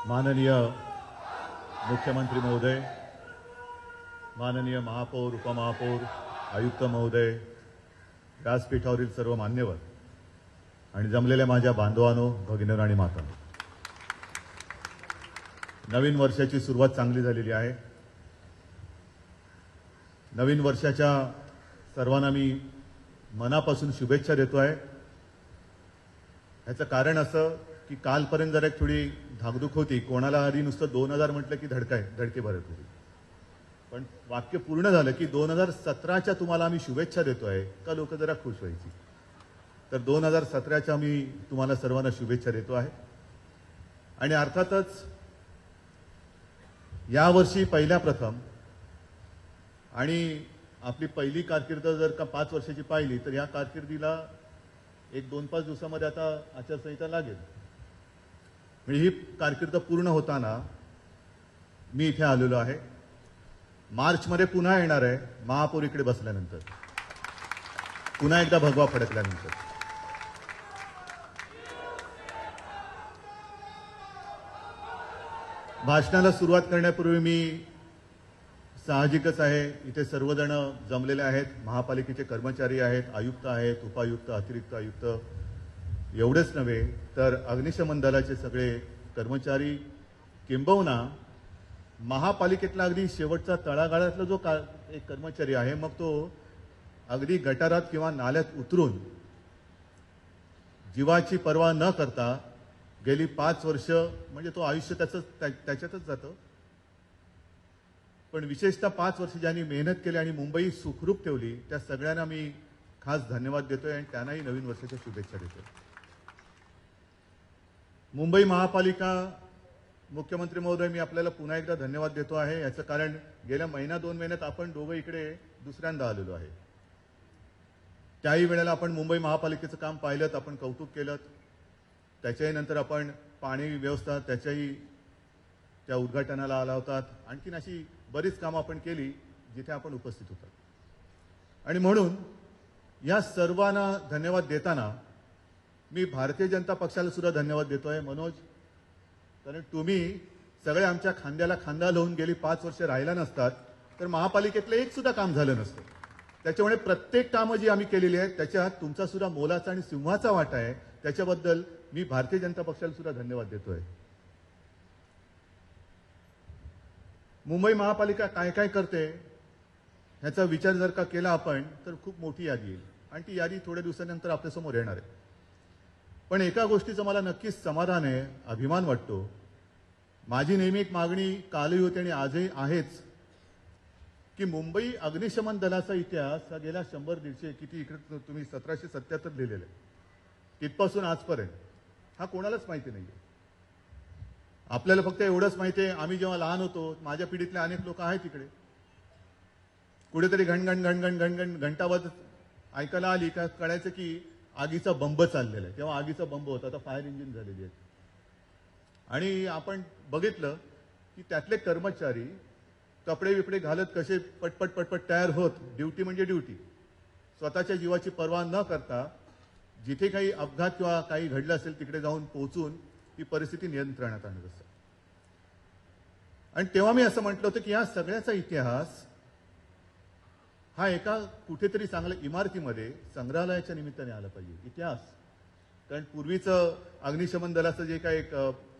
माननीय मुख्यमंत्री महोदय, माननीय महापौर, उपमहापौर, आयुक्त महोदय, व्यासपीठावरील सर्व मान्यवर आणि जमलेल्या माझ्या बांधवांनो, भगिनींनो आणि मातांनो, नवीन वर्षाची सुरुवात चांगली झालेली आहे. नवीन वर्षाच्या सर्वांना मी मनापासून शुभेच्छा देतो आहे. याचं कारण असं की कालपर्यंत जरा एक थोडी धाकधूक होती. कोणाला आधी नुसतं 2000 म्हटलं की धडके भरत होती. पण वाक्य पूर्ण झालं की 2017च्या तुम्हाला आम्ही शुभेच्छा देतोय का लोक जरा खुश व्हायची. तर 2017च्या मी तुम्हाला सर्वांना शुभेच्छा देतो आहे. आणि अर्थातच यावर्षी पहिल्या प्रथम आणि आपली पहिली कारकीर्द जर का 5 वर्षाची पाहिली तर या कारकिर्दीला एक 2-5 दिवसामध्ये आता आचारसंहिता लागेल. म्हणजे ही कारकीर्द पूर्ण होताना मी इथे आलेलो आहे. मार्चमध्ये पुन्हा येणार आहे महापौर इकडे बसल्यानंतर, पुन्हा एकदा भगवा फडकल्यानंतर. भाषणाला सुरुवात करण्यापूर्वी मी साहजिकच आहे इथे सर्वजण जमलेले आहेत. महापालिकेचे कर्मचारी आहेत, आयुक्त आहेत, उपायुक्त, अतिरिक्त आयुक्त, एवढेच नव्हे तर अग्निशमन दलाचे सगळे कर्मचारी, किंबहुना महापालिकेतला अगदी शेवटचा तळागाळातला जो एक कर्मचारी आहे, मग तो अगदी गटारात किंवा नाल्यात उतरून जीवाची पर्वा न करता गेली 5 वर्ष म्हणजे तो आयुष्य त्याच्यातच जातं. पण विशेषतः 5 वर्ष ज्यांनी मेहनत केली आणि मुंबई सुखरूप ठेवली त्या सगळ्यांना मी खास धन्यवाद देतोय आणि त्यांनाही नवीन वर्षाच्या शुभेच्छा देतोय. मुंबई महापालिका मुख्यमंत्री महोदय, मी आपल्याला पुन्हा एकदा धन्यवाद देतो आहे. याचं कारण गेल्या 1-2 महिन्यात आपण दोघं इकडे दुसऱ्यांदा आलेलो आहे. त्याही वेळेला आपण मुंबई महापालिकेचं काम पाहिलं, आपण कौतुक केलं. त्याच्याही नंतर आपण पाणी व्यवस्था त्याच्याही त्या उद्घाटनाला आला होतात. आणखीन अशी बरीच कामं आपण केली जिथे आपण उपस्थित होतात. आणि म्हणून या सर्वांना धन्यवाद देताना मी भारतीय जनता पक्षाला सुद्धा धन्यवाद देतोय. मनोज, कारण तुम्ही सगळे आमच्या खांद्याला खांदा लावून गेली 5 वर्ष राहिला नसतात तर महापालिकेतलं एक सुद्धा काम झालं नसतं. त्याच्यामुळे प्रत्येक कामं जी आम्ही केलेली आहेत त्याच्यात तुमचा सुद्धा मोलाचा आणि सिंहाचा वाटा आहे. त्याच्याबद्दल मी भारतीय जनता पक्षाला सुद्धा धन्यवाद देतोय. मुंबई महापालिका काय काय करते ह्याचा विचार जर का केला आपण तर खूप मोठी यादी येईल आणि ती यादी थोड्या दिवसानंतर आपल्यासमोर येणार आहे. पण एका गोष्टीचं मला नक्कीच समाधान आहे, अभिमान वाटतो. माझी नेहमी एक मागणी कालही होती आणि आजही आहेच की मुंबई अग्निशमन दलाचा इतिहास हा गेल्या 100-150 किती इकडे तुम्ही 1777 लिहिलेला आहे, तिथपासून आजपर्यंत हा कोणालाच माहिती नाहीये. आपल्याला फक्त एवढंच माहिती आहे, आम्ही जेव्हा लहान होतो, माझ्या पिढीतले अनेक लोक आहेत तिकडे, कुठेतरी घणघण घणघण घणघण घंटावाज ऐकायला आली का कळायचं की आगीचा बंब चाललेला आहे. तेव्हा आगीचा बंब होता, आता फायर इंजिन झालेली आहेत. आणि आपण बघितलं की त्यातले कर्मचारी कपडे बिपडे घालत कसे पटपट पटपट तयार होत, ड्युटी म्हणजे ड्युटी, स्वतःच्या जीवाची पर्वा न करता जिथे काही अपघात किंवा काही घडलं असेल तिकडे जाऊन पोहोचून ती परिस्थिती नियंत्रणात आणत असतात. आणि तेव्हा मी असं म्हटलं होतं की या सगळ्याचा इतिहास हा एका कुठेतरी चांगल्या इमारतीमध्ये संग्रहालयाच्या निमित्ताने आला पाहिजे. इतिहास, कारण पूर्वीचं अग्निशमन दलाचं जे काही एक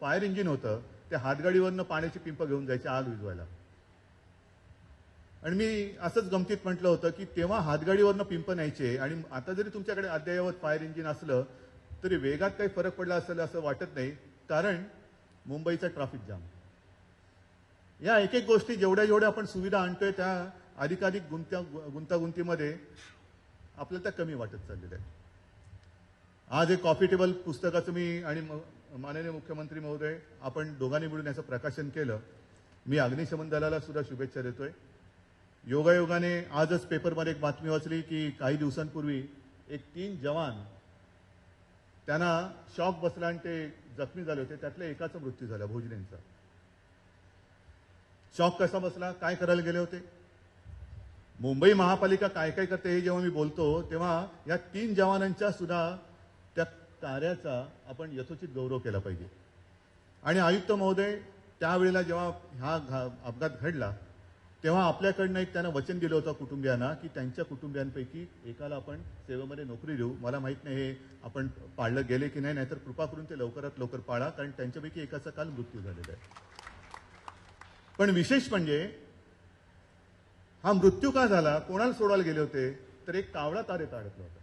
फायर इंजिन होतं ते हातगाडीवरनं पाण्याची पिंप घेऊन जायचे आग विझवायला. आणि मी असंच गमतीत म्हटलं होतं की तेव्हा हातगाडीवरनं पिंप न्यायचे आणि आता जरी तुमच्याकडे अद्ययावत फायर इंजिन असलं तरी वेगात काही फरक पडला असेल असं वाटत नाही, कारण मुंबईचा ट्रॅफिक जाम. या एक एक गोष्टी जेवढ्या आपण सुविधा आणतोय त्या अधिकाधिक गुंतागुंतीमध्ये आपल्याला त्या कमी वाटत चाललेल्या आहेत. आज एक कॉफी टेबल पुस्तकाचं मी आणि माननीय मुख्यमंत्री महोदय आपण दोघांनी मिळून याचं प्रकाशन केलं. मी अग्निशमन दलाला सुद्धा शुभेच्छा देतोय. योगायोगाने आजच पेपरमध्ये एक बातमी वाचली की काही दिवसांपूर्वी एक 3 जवान त्यांना शॉक बसला आणि ते जखमी झाले होते. त्यातल्या एकाचा मृत्यू झाला, भोजनेंचा. शॉक कसा बसला, काय करायला गेले होते, मुंबई महापालिका काय काय करते हे जेव्हा मी बोलतो तेव्हा या 3 जवानांच्या सुद्धा त्या कार्याचा आपण यथोचित गौरव केला पाहिजे. आणि आयुक्त महोदय त्यावेळेला जेव्हा हा अपघात घडला तेव्हा आपल्याकडनं एक त्यांना वचन दिलं होतं कुटुंबियांना की त्यांच्या कुटुंबियांपैकी एकाला आपण सेवेमध्ये नोकरी देऊ. मला माहीत नाही हे आपण पाळलं गेले की नाही, नाहीतर कृपा करून ते लवकरात लवकर पाळा, कारण त्यांच्यापैकी एकाचा काल मृत्यू झालेला आहे. पण विशेष म्हणजे हा मृत्यू का झाला, कोणाला सोडवायला गेले होते, तर एक कावळा तारेत अडकला होता.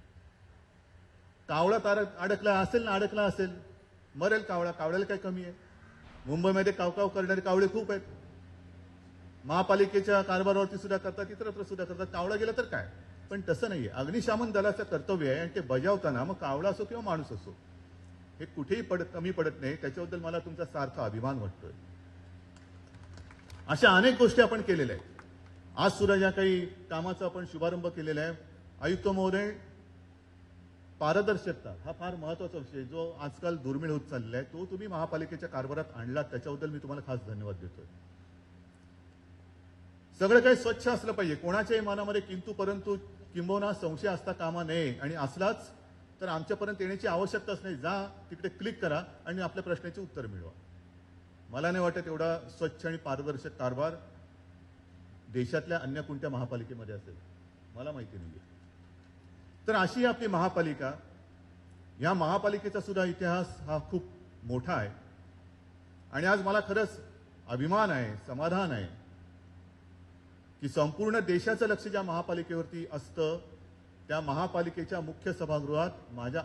कावळा तारेत अडकला असेल ना, अडकला असेल, मरेल कावळा, कावळ्याला काय कमी आहे. मुंबईमध्ये कावकाव करणारे कावळे खूप आहेत. महापालिकेच्या कारभारावरती सुद्धा करतात, इतरत्र सुद्धा करतात. कावळा गेला तर काय, पण तसं नाहीये. अग्निशमन दलाचं कर्तव्य आहे आणि ते बजावताना मग कावळा असो किंवा माणूस असो, हे कुठेही कमी पडत नाही. त्याच्याबद्दल मला तुमचा सारखा अभिमान वाटतोय. अशा अनेक गोष्टी आपण केलेल्या आहेत. आज सुद्धा ज्या काही कामाचा आपण शुभारंभ केलेला आहे, आयुक्त महोदय, पारदर्शकता हा फार महत्वाचा विषय जो आजकाल दुर्मिळ होत चाललेला आहे, तो तुम्ही महापालिकेच्या कारभारात आणलात, त्याच्याबद्दल मी तुम्हाला खास धन्यवाद देतोय. सगळं काही स्वच्छ असलं पाहिजे. कोणाच्याही मनामध्ये किंतु परंतु किंबहुना संशय असता कामा नये, आणि असलाच तर आमच्यापर्यंत येण्याची आवश्यकताच नाही. जा तिकडे क्लिक करा आणि आपल्या प्रश्नाचे उत्तर मिळवा. मला नाही वाटत एवढा स्वच्छ आणि पारदर्शक कारभार देशातल्या अन्य कोणत्या महापालिकेमध्ये असेल, मला माहिती नाही. तर अशी आपली महापालिका, या महापालिकेचा सुद्धा इतिहास हा खूप मोठा आहे. आणि आज मला खरंच अभिमान आहे, समाधान आहे की संपूर्ण देशाचं लक्ष ज्या महापालिकेवरती असतं, त्या महापालिकेच्या मुख्य सभागृहात माझ्या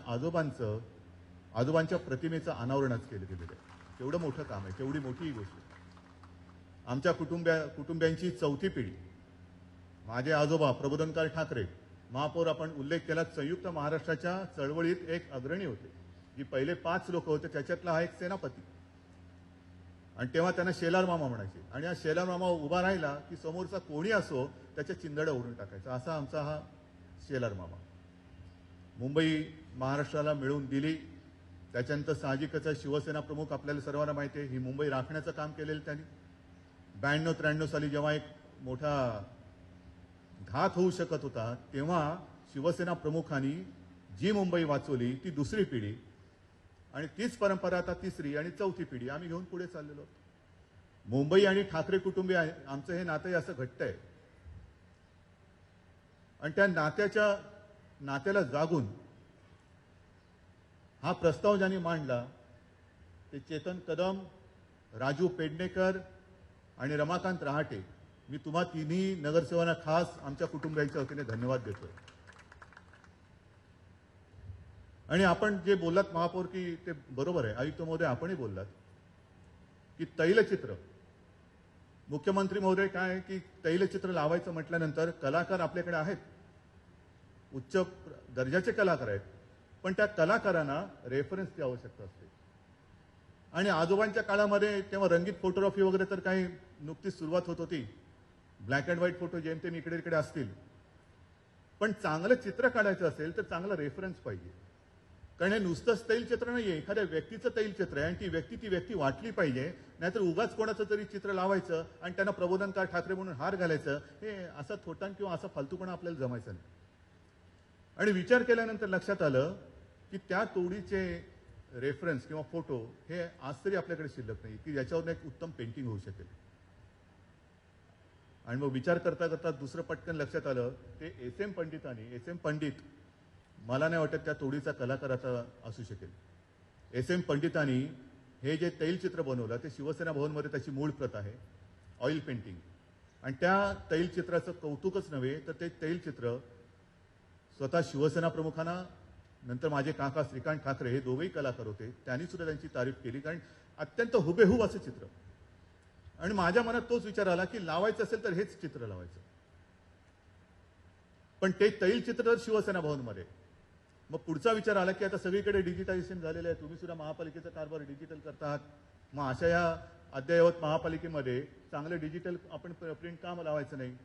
आजोबांच्या प्रतिमेचं अनावरणच केलं गेलेलं आहे. तेवढं मोठं काम आहे, तेवढी मोठी ही गोष्ट. आमच्या कुटुंबियांची चौथी पिढी, माझे आजोबा प्रबोधनकार ठाकरे, महापौर आपण उल्लेख केला, संयुक्त महाराष्ट्राच्या चळवळीत एक अग्रणी होते. जी पहिले 5 लोक होते त्याच्यातला हा एक सेनापती, आणि तेव्हा त्यांना शेलार मामा म्हणायचे. आणि हा शेलार मामा उभा राहिला की समोरचा कोणी असो त्याच्या चिंदड्या ओढून टाकायचा, असा आमचा हा शेलार मामा. मुंबई महाराष्ट्राला मिळवून दिली. त्याच्यानंतर साहजिकच शिवसेना प्रमुख, आपल्याला सर्वांना माहिती आहे, ही मुंबई राखण्याचं काम केलेलं त्यांनी. 92-93 साली जेव्हा एक मोठा घात होऊ शकत होता, तेव्हा शिवसेना प्रमुखांनी जी मुंबई वाचवली ती दुसरी पिढी, आणि तीच परंपरा आता तिसरी आणि चौथी पिढी आम्ही घेऊन पुढे चाललेलो. मुंबई आणि ठाकरे कुटुंबीय आमचं हे नातं असं घट्ट आहे. आणि त्या नात्याला जागून हा प्रस्ताव ज्यांनी मांडला ते चेतन कदम, राजू पेडणेकर आणि रमाकांत रहाटे. मी तुम्हा तिन्ही नगरसेवकांना खास आमच्या कुटुंबियांच्या वतीने धन्यवाद देतोय. आणि आपण जे बोललात महापौर की ते बरोबर आहे. आयुक्त महोदय आपणही बोललात की तैलचित्र, मुख्यमंत्री महोदय काय की तैलचित्र लावायचं म्हटल्यानंतर कलाकार आपल्याकडे आहेत, उच्च दर्जाचे कलाकार आहेत, पण त्या कलाकारांना रेफरन्सची आवश्यकता असते. आणि आजोबांच्या काळामध्ये तेव्हा रंगीत फोटोग्राफी वगैरे तर काही नुकतीच सुरुवात होत होती. ब्लॅक अँड व्हाईट फोटो जेमतेम इकडे इकडे असतील, पण चांगलं चित्र काढायचं असेल तर चांगला रेफरन्स पाहिजे. कारण हे नुसतंच तैलचित्र नाहीये, एखाद्या व्यक्तीचं तैलचित्र आहे, आणि ती व्यक्ती वाटली पाहिजे. नाहीतर उगाच कोणाचं तरी चित्र लावायचं आणि त्यांना प्रबोधनकार ठाकरे म्हणून हार घालायचं, हे असा थोटान किंवा असा फालतूपणा आपल्याला जमायचा नाही. आणि विचार केल्यानंतर लक्षात आलं की त्या तोडीचे रेफरन्स किंवा फोटो हे आज तरी आपल्याकडे शिल्लक नाही की ज्याच्यावर एक उत्तम पेंटिंग होऊ शकेल. आणि मग विचार करता करता दुसरं पटकन लक्षात आलं, ते एस एम पंडित मला नाही वाटत त्या तोडीचा कलाकार आता असू शकेल. एस.एम. पंडितांनी हे जे तैलचित्र बनवलं ते शिवसेना भवनमध्ये त्याची मूळ प्रत आहे, ऑइल पेंटिंग. आणि त्या तैलचित्राचं कौतुकच नव्हे तर ते तैलचित्र स्वतः शिवसेना प्रमुखांना, नंतर माझे काका श्रीकांत ठाकरे हे दोघेही कलाकार होते, त्यांनी सुद्धा त्यांची तारीफ केली, कारण अत्यंत हुबेहूब असं चित्र. आणि माझ्या मनात तोच विचार आला की लावायचं असेल तर हेच चित्र लावायचं, पण ते तैलचित्र शिवसेना भवनमध्ये. मग पुढचा विचार आला की आता सगळीकडे डिजिटायझेशन झालेलं आहे, तुम्ही सुद्धा महापालिकेचा कारभार डिजिटल करता आहात, मग अशा या अद्ययावत महापालिकेमध्ये चांगलं डिजिटल आपण प्रिंट काम लावायचं नाही.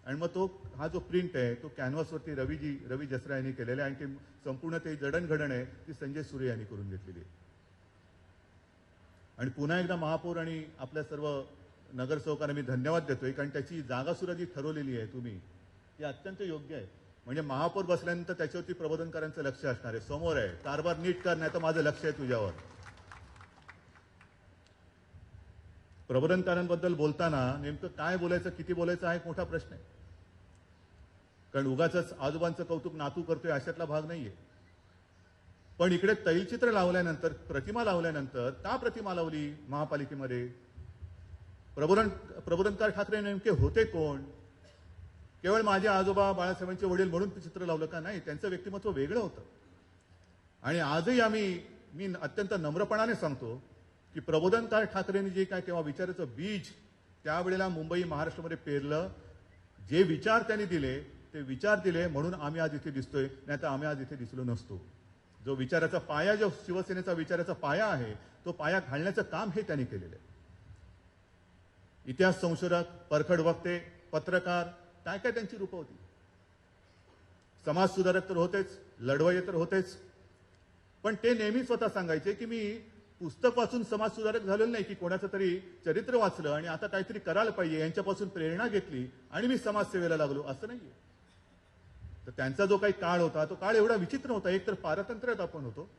आणि मग हा जो प्रिंट आहे तो कॅनव्हासवरती रवी जसरा यांनी केलेला आहे, आणि ते संपूर्ण ते जडणघडण आहे ती संजय सूर्य यांनी करून घेतलेली आहे. आणि पुन्हा एकदा महापौर आणि आपल्या सर्व नगरसेवकांना मी धन्यवाद देतोय, कारण त्याची जागा सुद्धा जी ठरवलेली आहे तुम्ही, ती अत्यंत योग्य आहे. म्हणजे महापौर बसल्यानंतर त्याच्यावरती प्रबोधनकारांचं लक्ष असणार आहे, समोर आहे, कारभार नीट कर, नाही तर माझं लक्ष आहे तुझ्यावर. प्रबोधनकारांबद्दल बोलताना नेमकं काय बोलायचं, किती बोलायचं हा एक मोठा प्रश्न आहे. कारण उगाचच आजोबांचं कौतुक नातू करतोय अशातला भाग नाहीये. पण इकडे तैलचित्र लावल्यानंतर, प्रतिमा लावल्यानंतर, का प्रतिमा लावली महापालिकेमध्ये? प्रबोधनकार ठाकरे नेमके होते कोण? केवळ माझे आजोबा बाळासाहेबांचे वडील म्हणून ते चित्र लावलं का? नाही, त्यांचं व्यक्तिमत्व वेगळं होतं. आणि आजही मी अत्यंत नम्रपणाने सांगतो की प्रबोधनकार ठाकरेंनी जे काय तेव्हा विचाराचं बीज त्यावेळेला मुंबई महाराष्ट्रामध्ये पेरलं. जे विचार त्यांनी दिले ते विचार दिले म्हणून आम्ही आज इथे दिसतोय, नाही तर आम्ही आज इथे दिसलो नसतो. जो विचाराचा पाया, जो शिवसेनेचा विचाराचा पाया आहे, तो पाया घालण्याचं काम हे त्यांनी केलेलं आहे. इतिहास संशोधक, परखड वक्ते, पत्रकार, काय काय त्यांची रूपं होती. समाज सुधारक तर होतेच, लढवय्ये तर होतेच. पण ते नेहमी स्वतः सांगायचे की मी पुस्तक वाचून समाज सुधारक झालेलो नाही, की कोणाचं तरी चरित्र वाचलं आणि आता काहीतरी करायला पाहिजे यांच्यापासून प्रेरणा घेतली आणि मी समाजसेवेला लागलो, असं नाहीये. तर त्यांचा जो काही काळ होता तो काळ एवढा विचित्र होता. एक तर पारतंत्र्यात आपण होतो.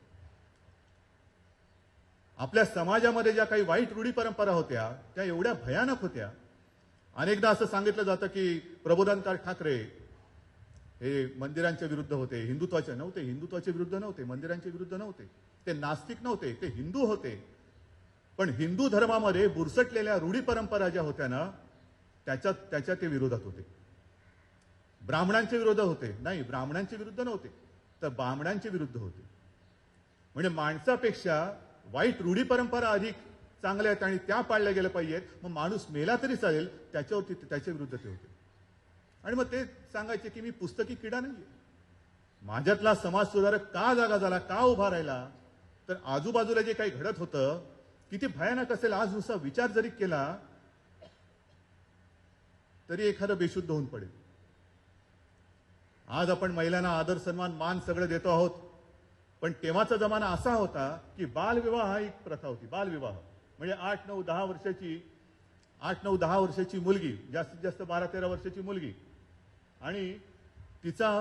आपल्या समाजामध्ये ज्या काही वाईट रूढी परंपरा होत्या त्या एवढ्या भयानक होत्या. अनेकदा असं सांगितलं जातं की प्रबोधनकार ठाकरे हे मंदिरांच्या विरुद्ध होते, हिंदुत्वाच्या नव्हते. हिंदुत्वाच्या विरुद्ध नव्हते, मंदिरांच्या विरुद्ध नव्हते, ते नास्तिक नव्हते, ते हिंदू होते. पण हिंदू धर्मामध्ये बुरसटलेल्या रूढी परंपरा ज्या होत्या ना त्याच्या ते विरोधात होते. ब्राह्मणांच्या विरोधात होते, नाही ब्राह्मणांच्या विरुद्ध नव्हते, तर बामणांच्या विरुद्ध होते. म्हणजे माणसापेक्षा वाईट रूढी परंपरा अधिक चांगल्या आहेत आणि त्या पाळल्या गेल्या पाहिजेत. मग माणूस मेला तरी चालेल, त्याच्यावरती त्याच्या विरुद्ध ते होते. आणि मग ते सांगायचे की मी पुस्तकी किडा नाहीये. माझ्यातला समाज सुधारक का जागा झाला, का उभा राहिला? तर आजूबाजूला जे काही घडत होतं किती भयानक असेल. आज नुसता विचार जरी केला तरी एखादं बेशुद्ध होऊन पडेल. आज आपण महिलांना आदर सन्मान मान सगळं देतो आहोत, पण तेव्हाचा जमाना असा होता की बालविवाह ही एक प्रथा होती. बालविवाह म्हणजे 8-9-10 वर्षाची मुलगी, जास्तीत जास्त 12-13 वर्षाची मुलगी, आणि तिचा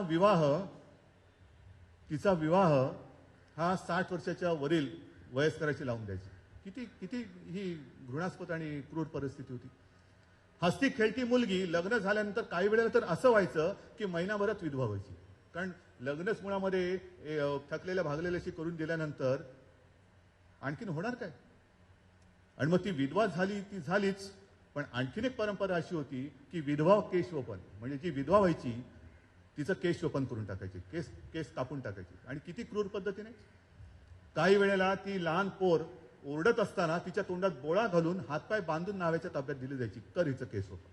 विवाह हा 60 वर्षाच्या वरील वयस्कराची लावून द्यायची. किती किती ही घृणास्पद आणि क्रूर परिस्थिती होती. हसती खेळती मुलगी लग्न झाल्यानंतर काही वेळेला तर असं व्हायचं की महिनाभरात विधवा व्हायची. कारण लग्नच मुळामध्ये थकलेल्या भागलेल्याशी करून दिल्यानंतर आणखीन होणार काय? आणि मग ती विधवा झाली ती झालीच. पण आणखीन एक परंपरा अशी होती की विधवा केशवपन, म्हणजे जी विधवा व्हायची तिचं केशवपन करून टाकायची, केस कापून टाकायची. आणि किती क्रूर पद्धतीने. काही वेळेला ती लहान पोर ओरडत असताना तिच्या तोंडात बोळा घालून हातपाय बांधून नाव्याच्या ताब्यात दिली जायची, कर हिचं केशवपन.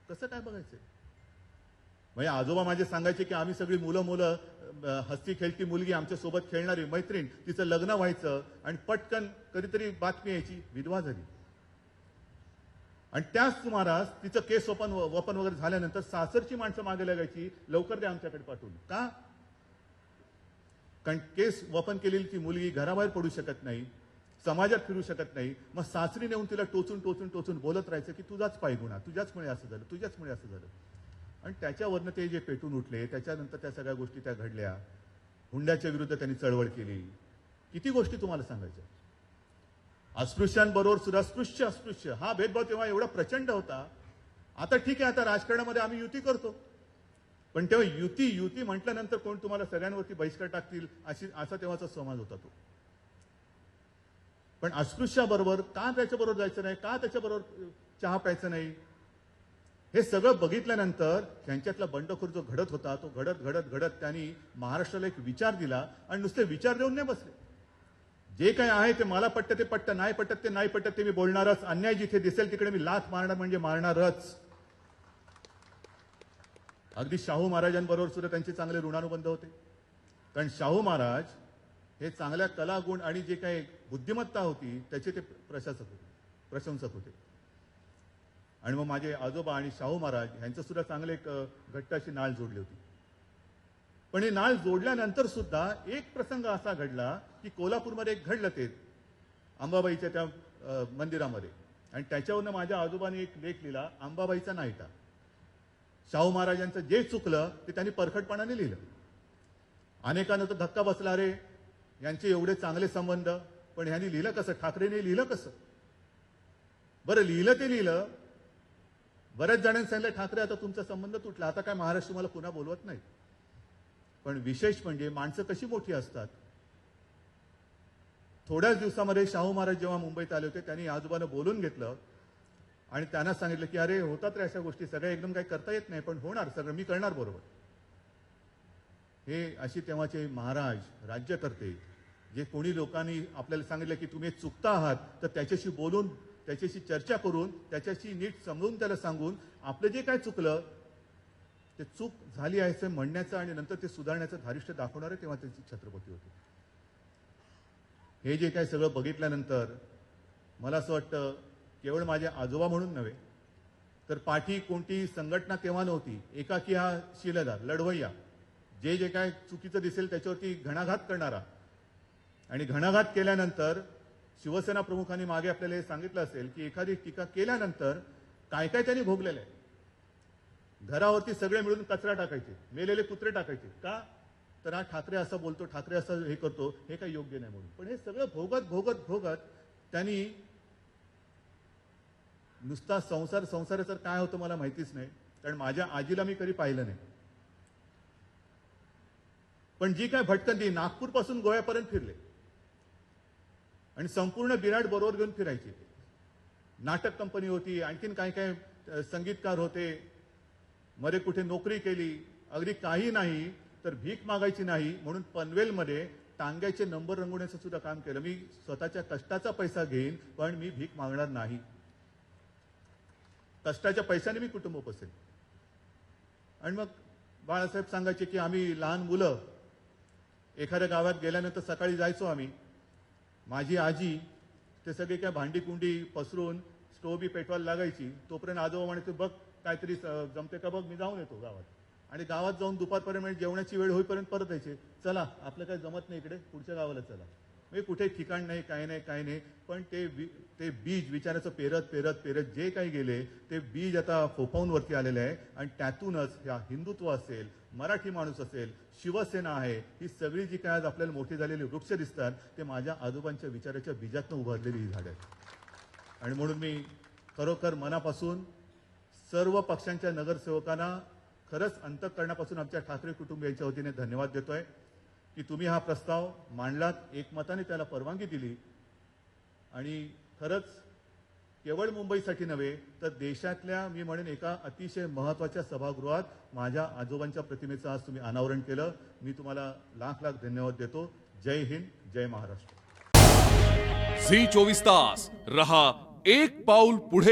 कसं काय बघायचंय? म्हणजे आजोबा माझे सांगायचे की आम्ही सगळी मुलं हसती खेळती मुलगी, आमच्या सोबत खेळणारी मैत्रीण, तिचं लग्न व्हायचं आणि पटकन कधीतरी बातमी यायची विधवा झाली. आणि त्याच सुमारास तिचं केस वपन वगैरे झाल्यानंतर सासरची माणसं मागे लागायची, लवकर द्या आमच्याकडे पाठवून. का? कारण केस वपन केलेली ती मुलगी घराबाहेर पडू शकत नाही, समाजात फिरू शकत नाही. मग सासरी नेऊन तिला टोचून बोलत राहायचं की तुझाच पायगुणा, तुझ्याचमुळे असं झालं, तुझ्याचमुळे असं झालं. आणि त्याच्यावरनं ते जे पेटून उठले, त्याच्यानंतर त्या सगळ्या गोष्टी त्या घडल्या. हुंड्याच्या विरुद्ध त्यांनी चळवळ केली. किती गोष्टी तुम्हाला सांगायच्या. अस्पृश्यांबरोबर सुद्धा अस्पृश्य हा भेदभाव तेव्हा एवढा प्रचंड होता. आता ठीक आहे, आता राजकारणामध्ये आम्ही युती करतो, पण तेव्हा युती म्हटल्यानंतर कोण तुम्हाला सगळ्यांवरती बहिष्कार टाकतील असा तेव्हाचा समाज होता तो. पण अस्पृश्याबरोबर का त्याच्याबरोबर जायचं नाही, का त्याच्याबरोबर चहा प्यायचं नाही, हे सगळं बघितल्यानंतर त्यांच्यातला बंडखोर जो घडत होता तो घडत त्यांनी महाराष्ट्राला एक विचार दिला. आणि नुसते विचार देऊन नाही बसले. जे काही आहे ते मला पटतं ते पटतं, नाही पटत ते नाही पटत, ते मी बोलणारच. अन्याय जिथे दिसेल तिकडे मी लाथ मारणार म्हणजे मारणारच. अगदी शाहू महाराजांबरोबर सुद्धा त्यांचे चांगले ऋणानुबंध होते. कारण शाहू महाराज हे चांगल्या कलागुण आणि जे काही बुद्धिमत्ता होती त्याचे ते प्रशंसक होते. आणि मग माझे आजोबा आणि शाहू महाराज यांचं सुद्धा चांगले एक घट्ट अशी नाळ जोडली होती. पण हे नाळ जोडल्यानंतर सुद्धा एक प्रसंग असा घडला की कोल्हापूरमध्ये एक घडलं ते अंबाबाईच्या त्या मंदिरामध्ये. आणि त्याच्यावरनं माझ्या आजोबांनी एक लेख लिहिला, अंबाबाईचा नायटा. शाहू महाराजांचं जे चुकलं ते त्यांनी परखडपणाने लिहिलं. अनेकांना तर धक्का बसला, रे यांचे एवढे चांगले संबंध, पण ह्यांनी लिहिलं कसं, ठाकरेंनी लिहिलं कसं? बरं, लिहिलं ते लिहिलं. बऱ्याच जणांनी सांगितलं ठाकरे आता तुमचा संबंध तुटला, आता काय महाराष्ट्र मला पुन्हा बोलवत नाही. पण विशेष म्हणजे माणसं कशी मोठी असतात. थोड्याच दिवसामध्ये शाहू महाराज जेव्हा मुंबईत आले होते त्यांनी आजोबांना बोलून घेतलं आणि त्यांना सांगितलं की अरे होतात रे अशा गोष्टी, सगळ्या एकदम काही करता येत नाही, पण होणार सगळं, मी करणार बरोबर. हे अशी तेव्हाचे महाराज राज्यकर्ते, जे कोणी लोकांनी आपल्याला सांगितलं की तुम्ही चुकता आहात, तर त्याच्याशी बोलून, त्याच्याशी चर्चा करून, त्याच्याशी नीट समजून त्याला सांगून आपलं जे काय चुकलं ते चूक झाली आहे असं म्हणण्याचं आणि नंतर ते सुधारण्याचं धारिष्ट दाखवणारे तेव्हा त्याची छत्रपती होते. हे जे काय सगळं बघितल्यानंतर मला असं वाटतं केवळ माझे आजोबा म्हणून नव्हे, तर पाठी कोणती संघटना तेव्हा नव्हती. एकाकी हा शिलेदार, लढवय्या, जे जे काय चुकीचं दिसेल त्याच्यावरती घणाघात करणारा, आणि घणाघात केल्यानंतर शिवसेना प्रमुखांनी मागे आपल्याला हे सांगितलं असेल की एखादी टीका केल्यानंतर काय काय त्यांनी भोगलेलं आहे. घरावरती सगळे मिळून कचरा टाकायचे, मेलेले कुत्रे टाकायचे. का? तर हा ठाकरे असं बोलतो, ठाकरे असं हे करतो, हे काही योग्य नाही म्हणून. पण हे सगळं भोगत भोगत भोगत त्यांनी नुसता संसार तर काय होतं मला माहितीच नाही, कारण माझ्या आजीला मी कधी पाहिलं नाही. पण जी काय भटकंती नागपूरपासून गोव्यापर्यंत फिरले आणि संपूर्ण बिराड बरोबर घेऊन फिरायचे. नाटक कंपनी होती, आणखीन काय काय संगीतकार होते, मध्ये कुठे नोकरी केली, अगदी काही नाही तर भीक मागायची नाही म्हणून पनवेलमध्ये टांग्याचे नंबर रंगवण्याचं सुद्धा काम केलं. मी स्वतःच्या कष्टाचा पैसा घेईन पण मी भीक मागणार नाही. कष्टाच्या पैशाने मी कुटुंब पोसेल. आणि मग बाळासाहेब सांगायचे की आम्ही लहान मुलं एखाद्या गावात गेल्यानंतर सकाळी जायचो आम्ही, माझी आजी ते सगळे काय भांडी कुंडी पसरून स्टोव बी पेटवायला लागायची, तोपर्यंत आजोबा म्हणायचे बघ काहीतरी जमते का बघ, मी जाऊन येतो गावात. आणि गावात जाऊन दुपारपर्यंत म्हणजे जेवणाची वेळ होईपर्यंत परत यायचे, चला आपलं काही जमत नाही इकडे, पुढच्या गावाला चला. म्हणजे कुठे ठिकाण नाही, काही नाही, काही नाही. पण ते बीज विचाराचं पेरत पेरत पेरत जे काही गेले ते बीज आता फोफावून वरती आलेले आहे. आणि त्यातूनच ह्या हिंदुत्व असेल, मराठी माणूस असेल, शिवसेना आहे, ही सगळी जी काय आज आपल्याला मोठी झालेली वृक्ष दिसतात ते माझ्या आजोबांच्या विचाराच्या बीजातून उभारलेली ही झाडं आहेत. आणि म्हणून मी खरोखर मनापासून सर्व पक्षांच्या नगरसेवकांना खरंच अंतःकरणापासून आमच्या ठाकरे कुटुंबियांच्या वतीने धन्यवाद देतोय की तुम्ही हा प्रस्ताव मांडलात, एकमताने त्याला परवानगी दिली. आणि खरंच केवळ मुंबईसाठी नव्हे तर देशातल्या मी म्हणेन एका अतिशय महत्त्वाच्या सभागृहात माझ्या आजोबांच्या प्रतिमेचं आज तुम्ही अनावरण केलं. मी तुम्हाला लाख लाख धन्यवाद देतो. जय हिंद, जय महाराष्ट्र. झी 24 तास रहा एक पाऊल पुढे.